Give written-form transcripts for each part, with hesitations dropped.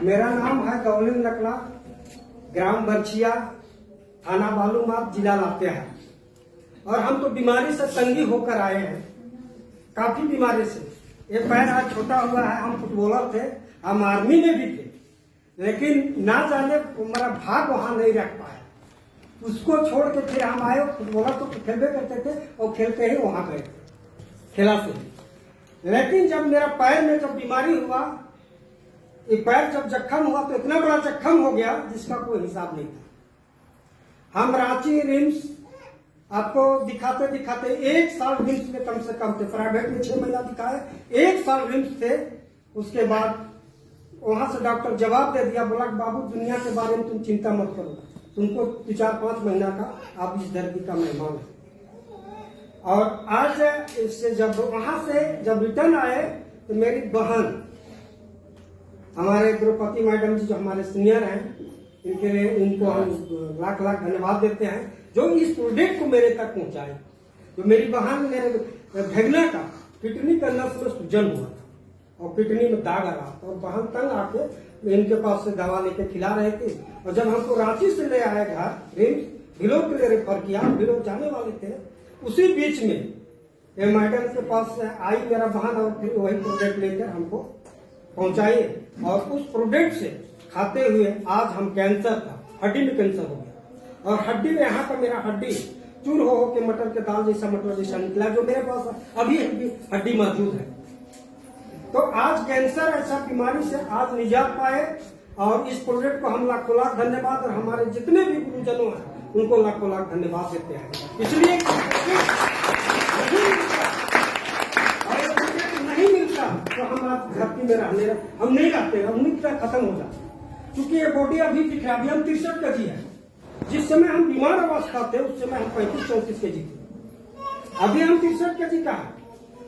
मेरा नाम है गौलिन लकड़ा, ग्राम बरछिया, थाना बालूमाथ, जिला लातेहार। और हम तो बीमारी से तंगी होकर आए हैं, काफी बीमारी से। ये पैर आज छोटा हुआ है। हम फुटबॉलर थे, हम आर्मी में भी थे, लेकिन ना जाने हमारा भाग वहां नहीं रख पाया। उसको छोड़ के फिर हम आए। फुटबॉलर तो खेलते करते थे और खेलते ही वहां गए खेला से। लेकिन जब मेरा पैर में जब बीमारी हुआ, ये पैर जब जख्म हुआ तो इतना बड़ा जख्म हो गया जिसका कोई हिसाब नहीं था। हम रांची रिम्स आपको दिखाते दिखाते 1 साल रिम्स में कम से कम थे। प्राइवेट में 6 महीना दिखाए, 1 साल रिम्स थे। उसके बाद वहां से डॉक्टर जवाब दे दिया, बोला बाबू दुनिया के बारे में तुम चिंता मत करो, तुमको 4-5 महीना का आप इस दर्द का मेहमान है। और आज इससे जब वहां से जब रिटर्न आए तो मेरी बहन, हमारे द्रौपदी मैडम जी जो हमारे सीनियर हैं, इनके लिए इनको हम लाख लाख धन्यवाद देते हैं जो इस प्रोजेक्ट को मेरे तक पहुंचाए। जो मेरी बहन, मेरे भगना का किडनी का नस में सूजन हुआ था और किडनी में दाग आ रहा था, और बहन तंग आके इनके पास से दवा लेके खिला रहे थे। और जब हमको रांची से ले आए घर रिम्स, भिलो के लिए रेफर किया, भिलो जाने वाले थे, उसी बीच में ये मैडम के पास से आई मेरा बहन, और फिर वही प्रोडक्ट लेकर हमको पहुंचाई। और उस प्रोडक्ट से खाते हुए आज हम कैंसर था, हड्डी में कैंसर हो गया, और हड्डी में यहाँ पर मेरा हड्डी चूर हो के मटर के दाल जैसा मटर जैसा निकला, जो मेरे पास अभी हड्डी मौजूद है। तो आज कैंसर ऐसा बीमारी से आज निजात पाए, और इस प्रोजेक्ट को हम लाखों लाख धन्यवाद, और हमारे जितने भी गुरुजनों हैं उनको लाखों लाख धन्यवाद देते हैं। इसलिए नहीं मिलता तो हम आज धरती में हम नहीं रहते, हम मिलता खत्म हो जाता। क्योंकि ये बॉडी अभी दिख रहा, अभी हम 63 kg है। जिस समय हम बीमार अवस्था थे उस समय हम 35-34 kg थे। अभी हम 63 kg का है,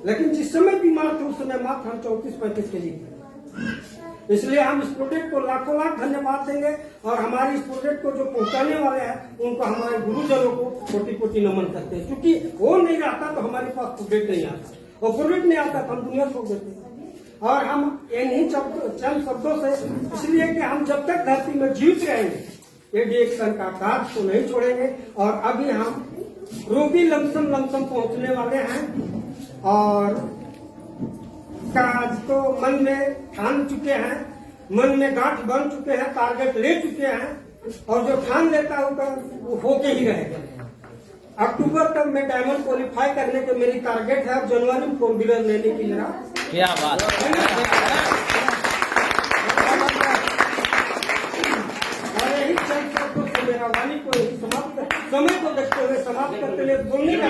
लेकिन जिस समय बीमार थे उस समय मात्र हम 34-35 kg थे। इसलिए हम इस प्रोजेक्ट को लाखों लाख धन्यवाद देंगे, और हमारे इस प्रोजेक्ट को जो पहुंचाने वाले हैं उनको हमारे गुरुजनों को कोटि-कोटि नमन करते हैं। क्योंकि वो नहीं रहता तो हमारे पास प्रोजेक्ट नहीं आता, और प्रोजेक्ट नहीं आता तो हम दुनिया छोड़ देते हैं। और हम इन्हीं चंद शब्दों से, इसलिए कि हम जब तक धरती में जीवित रहेंगे ये डिएक्शन का कार्य को नहीं छोड़ेंगे। और अभी हम रूबी लमसम पहुंचने वाले हैं, और आज तो मन में ठान चुके हैं, मन में गांठ बन चुके हैं, टारगेट ले चुके हैं, और जो ठान लेता होगा वो होके ही रहेगा। अक्टूबर तक मैं डायमंड क्वालिफाई करने के मेरी टारगेट है, जनवरी में 4 व्हीलर लेने की जरा। क्या बात और यही चंद शब्दों से मेरा वाणी को समाप्त, समय को देखते हुए समाप्त करते हुए बोलने का